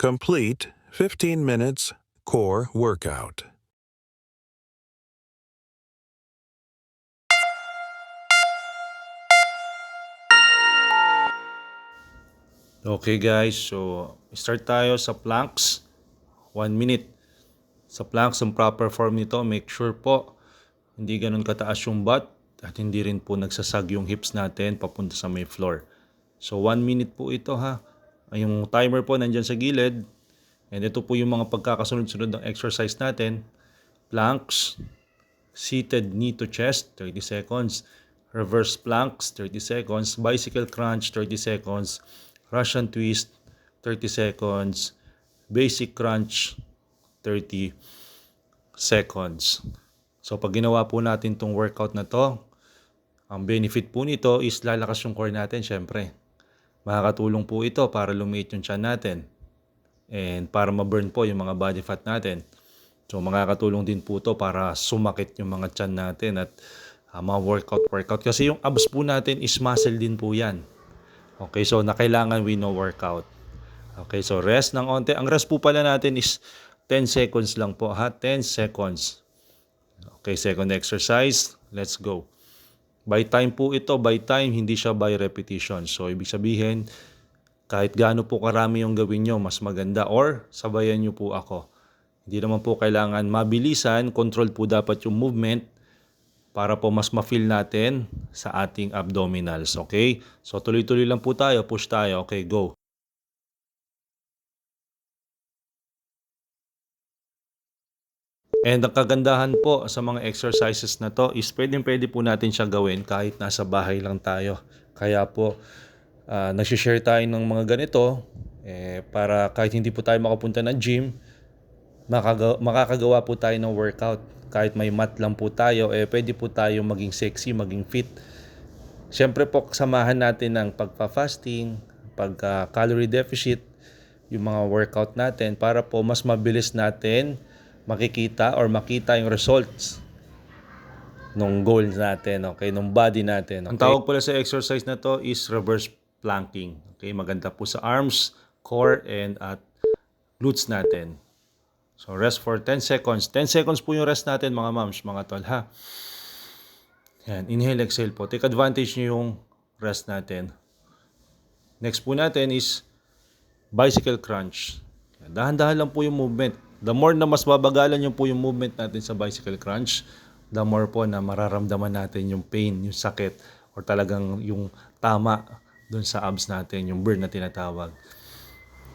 Complete 15 minutes core workout. Okay guys, so start tayo sa planks. 1 minute. Sa planks, ang proper form nito, make sure po hindi ganun kataas yung butt at hindi rin po nagsasag yung hips natin papunta sa may floor. So 1 minute po ito ha. Yung timer po nandyan sa gilid. And ito po yung mga pagkakasunod-sunod ng exercise natin. Planks, seated knee to chest, 30 seconds. Reverse planks, 30 seconds. Bicycle crunch, 30 seconds. Russian twist, 30 seconds. Basic crunch, 30 seconds. So pag ginawa po natin tong workout na to, ang benefit po nito is lalakas yung core natin syempre. Makakatulong po ito para lumiit yung tiyan natin and para ma-burn po yung mga body fat natin. So makakatulong din po ito para sumakit yung mga tiyan natin at mga workout. Kasi yung abs po natin is muscle din po yan. Okay, so na kailangan we know workout. Okay, so rest ng onte. Ang rest po pala natin is 10 seconds lang po ha. 10 seconds. Okay, second exercise. Let's go. By time po ito. By time, hindi siya by repetition. So, ibig sabihin, kahit gaano po karami yung gawin nyo, mas maganda. Or, sabayan nyo po ako. Hindi naman po kailangan mabilisan. Control po dapat yung movement para po mas ma-feel natin sa ating abdominals. Okay? So, tuloy-tuloy lang po tayo. Push tayo. Okay, go. And ang kagandahan po sa mga exercises na to is pwede po natin siya gawin kahit nasa bahay lang tayo. Kaya po, nagsishare tayo ng mga ganito para kahit hindi po tayo makapunta ng gym, makakagawa po tayo ng workout. Kahit may mat lang po tayo, pwede po tayo maging sexy, maging fit. Siyempre po, kasamahan natin ng pagpa-fasting, pagka-calorie deficit, yung mga workout natin para po mas mabilis natin makikita or makita yung results nung goals natin, okay, nung body natin. Okay? Ang tawag pala sa exercise na to is reverse planking. Okay, maganda po sa arms, core, and at glutes natin. So rest for 10 seconds. 10 seconds po yung rest natin mga moms, mga tol ha. Yan, inhale, exhale po. Take advantage nyo yung rest natin. Next po natin is bicycle crunch. Dahan-dahan lang po yung movement. The more na mas babagalan yung po yung movement natin sa bicycle crunch, the more po na mararamdaman natin yung pain, yung sakit, or talagang yung tama dun sa abs natin, yung burn na tinatawag.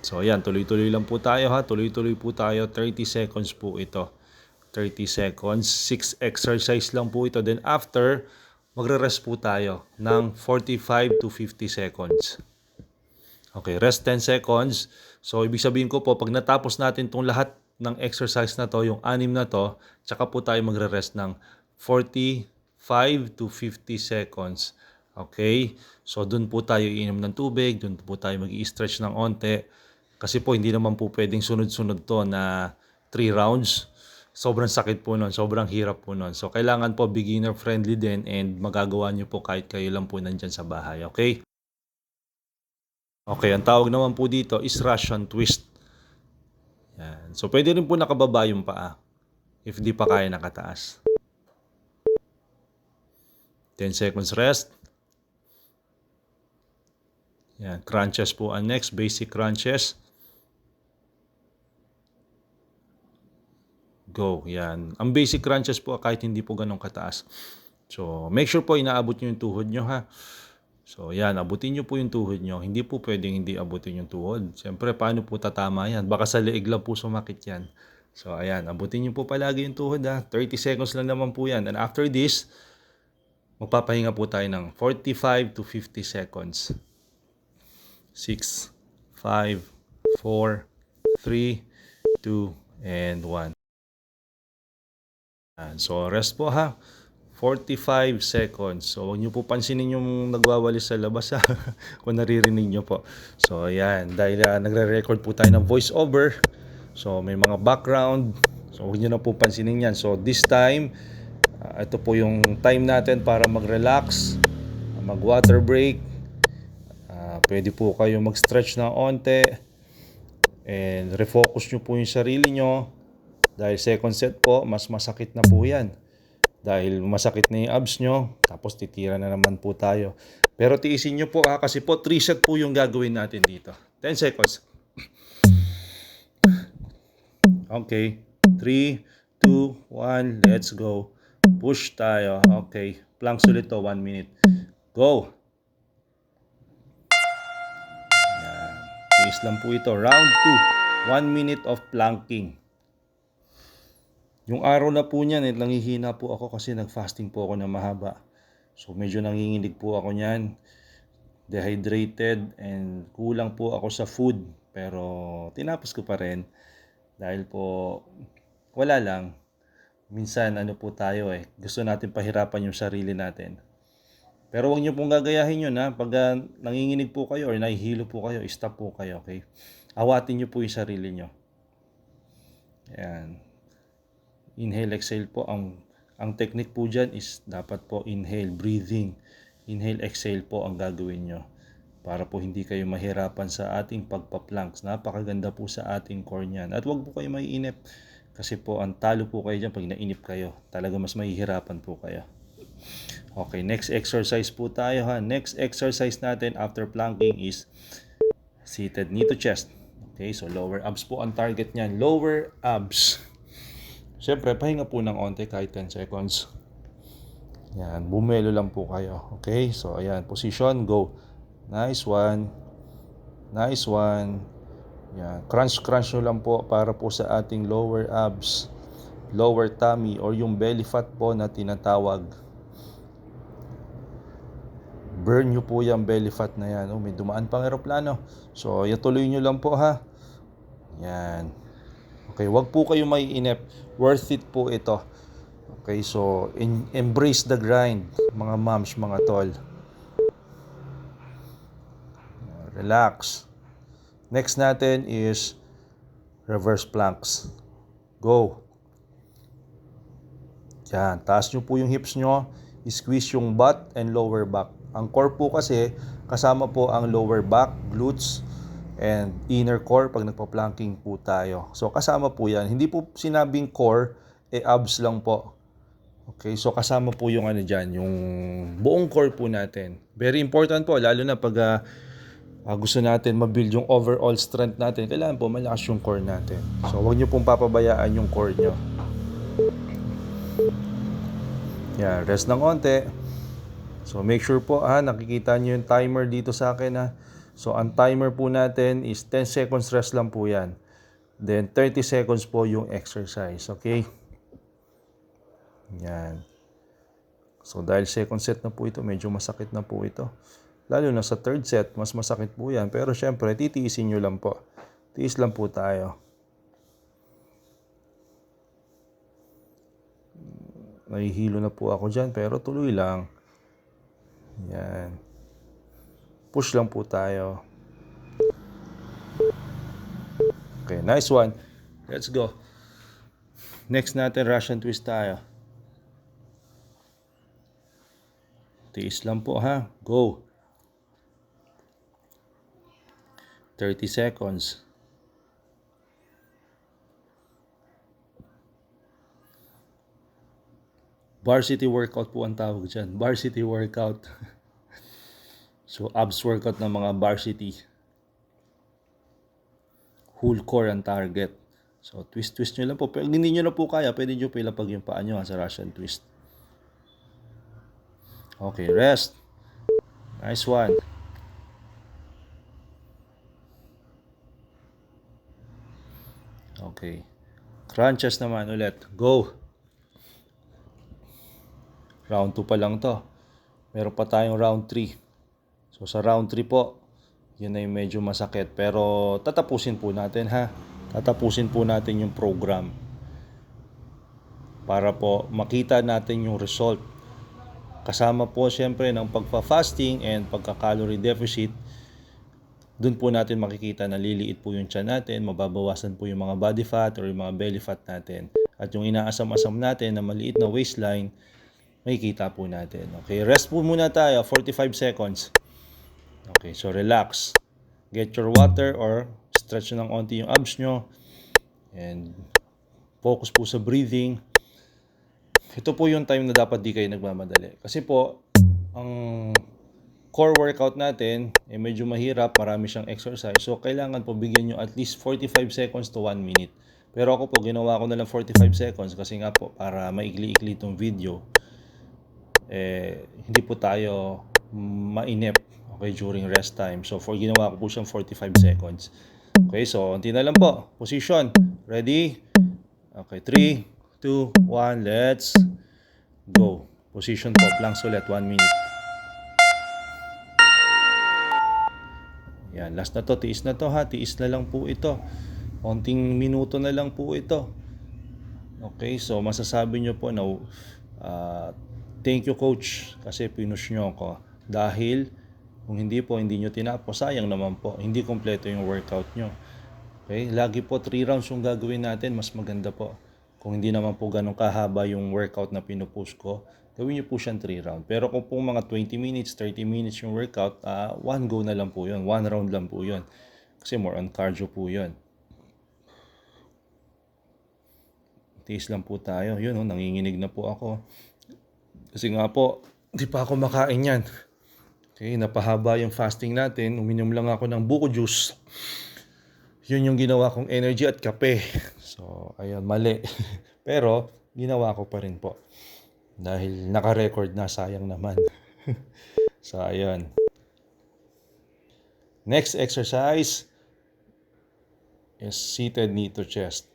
So ayan, tuloy-tuloy lang po tayo ha. Tuloy-tuloy po tayo. 30 seconds po ito. 30 seconds. 6 exercise lang po ito. Then after, magre-rest po tayo ng 45 to 50 seconds. Okay, rest 10 seconds. So, ibig sabihin ko po, pag natapos natin itong lahat ng exercise na to, yung 6 na to, tsaka po tayo magre-rest ng 45 to 50 seconds. Okay? So, dun po tayo iinom ng tubig, dun po tayo mag-i-stretch ng onte. Kasi po, hindi naman po pwedeng sunod-sunod to na 3 rounds. Sobrang sakit po nun, sobrang hirap po nun. So, kailangan po beginner-friendly din and magagawa nyo po kahit kayo lang po nandyan sa bahay. Okay? Okay, ang tawag naman po dito is Russian twist. Yan. So, pwede rin po nakababa yung paa if di pa kaya nakataas. 10 seconds rest. Yan. Crunches po ang next. Basic crunches. Go. Yan. Ang basic crunches po kahit hindi po ganun kataas. So, make sure po inaabot nyo yung tuhod nyo ha. So, yan. Abutin nyo po yung tuhod nyo. Hindi po pwedeng hindi abutin yung tuhod. Siyempre, paano po tatama yan? Baka sa leeg lang po sumakit yan. So, ayan. Abutin nyo po palagi yung tuhod ha. 30 seconds lang naman po yan. And after this, magpapahinga po tayo ng 45 to 50 seconds. 6, 5, 4, 3, 2, and 1. So, rest po ha. 45 seconds. So, huwag nyo po pansinin yung nagwawalis sa labas ha. Kung naririnig nyo po. So, ayan. Dahil nagre-record po tayo ng voice over. So, may mga background. So, huwag nyo na po pansinin yan. So, this time, ito po yung time natin para mag-relax, mag-water break. Pwede po kayo mag-stretch ng onte. And refocus nyo po yung sarili nyo. Dahil second set po, mas masakit na po yan. Dahil masakit na yung abs nyo, tapos titira na naman po tayo. Pero tiisin nyo po ha, kasi po 3 set po yung gagawin natin dito. 10 seconds. Okay. 3, 2, 1, let's go. Push tayo. Okay. Planks ulit to, 1 minute. Go. Yan. Tiis lang po ito. Round 2. 1 minute of planking. Yung araw na po niyan, nangihina po ako kasi nag-fasting po ako na mahaba. So medyo nanginginig po ako niyan. Dehydrated and kulang po ako sa food. Pero tinapos ko pa rin. Dahil po wala lang. Minsan ano po tayo gusto natin pahirapan yung sarili natin. Pero huwag niyo pong gagayahin yun ha. Pag nanginginig po kayo or nahihilo po kayo, stop po kayo, okay? Awatin niyo po yung sarili niyo. Ayan. Inhale, exhale po. Ang technique po dyan is dapat po inhale, breathing. Inhale, exhale po ang gagawin nyo. Para po hindi kayo mahirapan sa ating pagpa-planks. Napakaganda po sa ating core niyan. At huwag po kayo maiinip. Kasi po ang talo po kayo dyan pag nainip kayo. Talaga mas mahihirapan po kayo. Okay, next exercise po tayo ha. Next exercise natin after planking is seated knee to chest. Okay, so lower abs po ang target niyan. Lower abs. Siyempre, pahinga po ng onte kahit 10 seconds. Yan, bumelo lang po kayo. Okay, so ayan, position, go. Nice one. Nice one. Yan, crunch nyo lang po para po sa ating lower abs, lower tummy, or yung belly fat po na tinatawag. Burn nyo po yung belly fat na yan. May dumaan pang eroplano. So, ituloy nyo lang po ha. Yan. Okay, wag po kayo maiinip. Worth it po ito. Okay, so embrace the grind, mga moms, mga tol. Relax. Next natin is reverse planks. Go. Yan, taas nyo po yung hips nyo. Squeeze yung butt and lower back. Ang core po kasi, kasama po ang lower back, glutes, and inner core pag nagpa-planking po tayo. So kasama po yan. Hindi po sinabing core, abs lang po. Okay, so kasama po yung dyan, yung buong core po natin. Very important po, lalo na pag gusto natin ma-build yung overall strength natin. Kailangan po malakas yung core natin. So huwag nyo pong papabayaan yung core nyo. Yan, rest ng onte. So make sure po nakikita nyo yung timer dito sa akin ha. So, ang timer po natin is 10 seconds rest lang po yan. Then, 30 seconds po yung exercise. Okay? Yan. So, dahil second set na po ito, medyo masakit na po ito. Lalo na sa third set, mas masakit po yan. Pero, syempre, titiisin nyo lang po. Tiis lang po tayo. Nahihilo na po ako dyan, pero tuloy lang. Yan. Push lang po tayo. Okay, nice one. Let's go. Next natin, Russian twist tayo. Tiis lang po ha. Go. 30 seconds. Varsity workout po ang tawag dyan. Varsity workout. So, abs workout ng mga varsity. Whole core ang target. So, twist nyo lang po. Pag hindi nyo na po kaya, pwede nyo po ilapag yung paa nyo sa Russian twist. Okay, rest. Nice one. Okay. Crunches naman ulit. Go. Round 2 pa lang to. Meron pa tayong round 3. So sa round 3 po, yun na yung medyo masakit. Pero tatapusin po natin ha. Tatapusin po natin yung program. Para po makita natin yung result. Kasama po siyempre ng pagpa-fasting and pagka-calorie deficit. Doon po natin makikita na liliit po yung tiyan natin. Mababawasan po yung mga body fat or yung mga belly fat natin. At yung inaasam-asam natin na maliit na waistline, makikita po natin. Okay, rest po muna tayo. 45 seconds. Okay, so relax. Get your water or stretch nyo ng onti yung abs nyo. And focus po sa breathing. Ito po yung time na dapat di kayo nagmamadali. Kasi po, ang core workout natin, medyo mahirap, marami siyang exercise. So, kailangan po bigyan nyo at least 45 seconds to 1 minute. Pero ako po, ginawa ko na lang 45 seconds kasi nga po, para maikli-ikli itong video, hindi po tayo mainip, okay, during rest time. So, ginawa ko po siyang 45 seconds. Okay, so, unti na lang po. Position. Ready? Okay, 3, 2, 1, let's go. Position po, planks ulit, 1 minute. Yan, last na to, tiis na to ha, tiis na lang po ito. Konting minuto na lang po ito. Okay, so masasabi nyo po na thank you coach kasi pinush nyo ako. Dahil kung hindi po, hindi nyo tinapos, sayang naman po, hindi kompleto yung workout nyo. Okay, lagi po 3 rounds yung gagawin natin, mas maganda po. Kung hindi naman po ganun kahaba yung workout na pinupush ko, gawin nyo po siyang 3 round. Pero kung po mga 20 minutes, 30 minutes yung workout, 1 go na lang po yun. 1 round lang po yun. Kasi more on cardio po yun. Tiis lang po tayo. Yun, nanginginig na po ako. Kasi nga po, hindi pa ako makain yan. Okay, napahaba yung fasting natin. Uminom lang ako ng buko juice. Yun yung ginawa kong energy at kape. So, ayun, mali. Pero, ginawa ko pa rin po. Dahil naka-record na, sayang naman. So, ayun. Next exercise is seated knee to chest.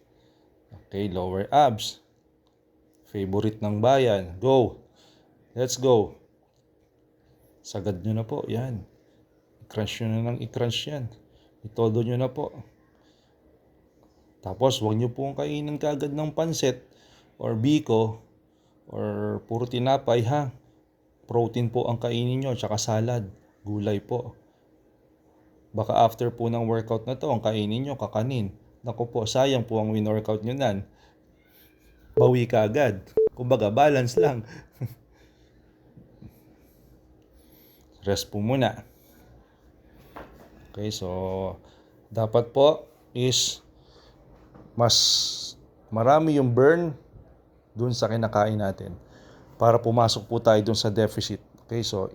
Okay, lower abs. Favorite ng bayan. Go. Let's go. Sagad nyo na po. Yan. I-crunch nyo na ng i-crunch yan. Itodo nyo na po. Tapos, huwag nyo pong kainin kagad ng pansit or biko or puro tinapay ha. Protein po ang kainin nyo, tsaka salad, gulay po. Baka after po ng workout na to, ang kainin nyo, kakanin. Naku po, sayang po ang win-workout nyo nan. Bawi ka agad. Kumbaga, balance lang. Rest po muna. Okay, so dapat po is mas marami yung burn dun sa kinakain natin para pumasok po tayo dun sa deficit. Okay, so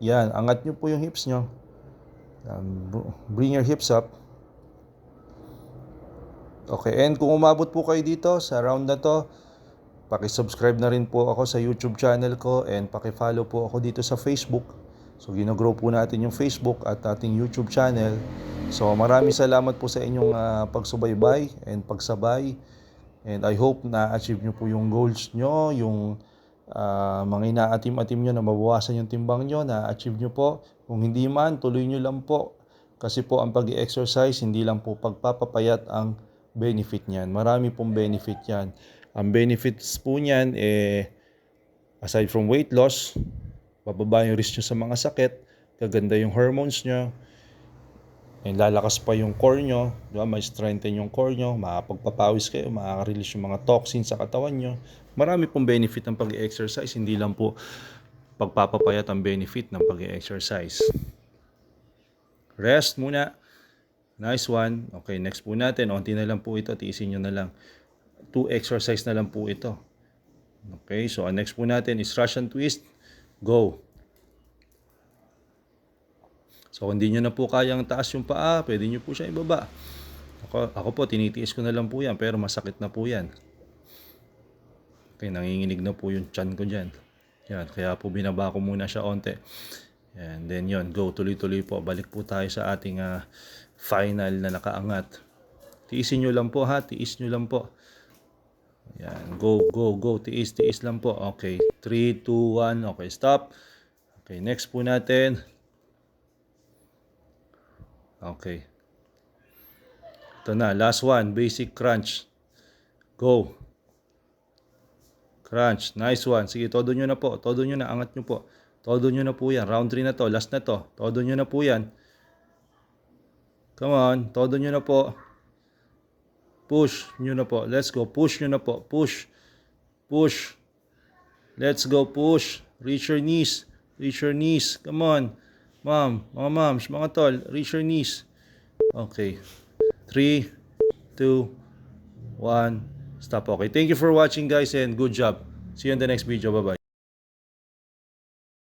yan, angat nyo po yung hips nyo. Bring your hips up. Okay, and kung umabot po kayo dito sa round na to, paki-subscribe na rin po ako sa YouTube channel ko and paki-follow po ako dito sa Facebook. So gino-grow po natin yung Facebook at ating YouTube channel. So maraming salamat po sa inyong pagsubaybay and pagsabay. And I hope na achieve nyo po yung goals nyo, yung mga inaatim-atim nyo na mabawasan yung timbang nyo, na achieve nyo po. Kung hindi man, tuloy nyo lang po. Kasi po ang pag-exercise, hindi lang po pagpapapayat ang benefit niyan. Marami pong benefit yan. Ang benefits po niyan, aside from weight loss, bababa yung risk nyo sa mga sakit, gaganda yung hormones nyo, and lalakas pa yung core nyo, diba? May strengthen yung core nyo, makapagpapawis kayo, makaka-release yung mga toxins sa katawan nyo. Marami pong benefit ng pag-exercise, hindi lang po pagpapapayat ang benefit ng pag-exercise. Rest muna. Nice one. Okay, next po natin, onti na lang po ito, tiisin nyo na lang. 2 exercise na lang po ito. Okay, so ang next po natin is Russian twist. Go. So, kung hindi nyo na po kayang taas yung paa, pwede nyo po siya ibaba. Ako po, tinitiis ko na lang po yan, pero masakit na po yan. Okay, nanginginig na po yung tiyan ko dyan. Yan, kaya po binaba ko muna siya onte. And then yun, go, tuloy-tuloy po. Balik po tayo sa ating final na nakaangat. Tiisin nyo lang po ha, tiis nyo lang po. Yan, go, go, go, tiis lang po. Okay, 3, 2, 1, okay, stop. Okay, next po natin. Okay. Ito na, last one, basic crunch. Go. Crunch, nice one. Sige, todo nyo na po. Todo nyo na, angat nyo po. Todo nyo na po yan. Round 3 na to, last na to. Todo nyo na po yan. Come on, todo nyo na po. Push nyo na po. Let's go, push nyo na po. Push. Push. Let's go, push. Reach your knees. Reach your knees. Come on. Mom, mga moms, mga tol, reach your knees. Okay. 3, 2, 1, stop. Okay. Thank you for watching, guys, and good job. See you in the next video. Bye-bye.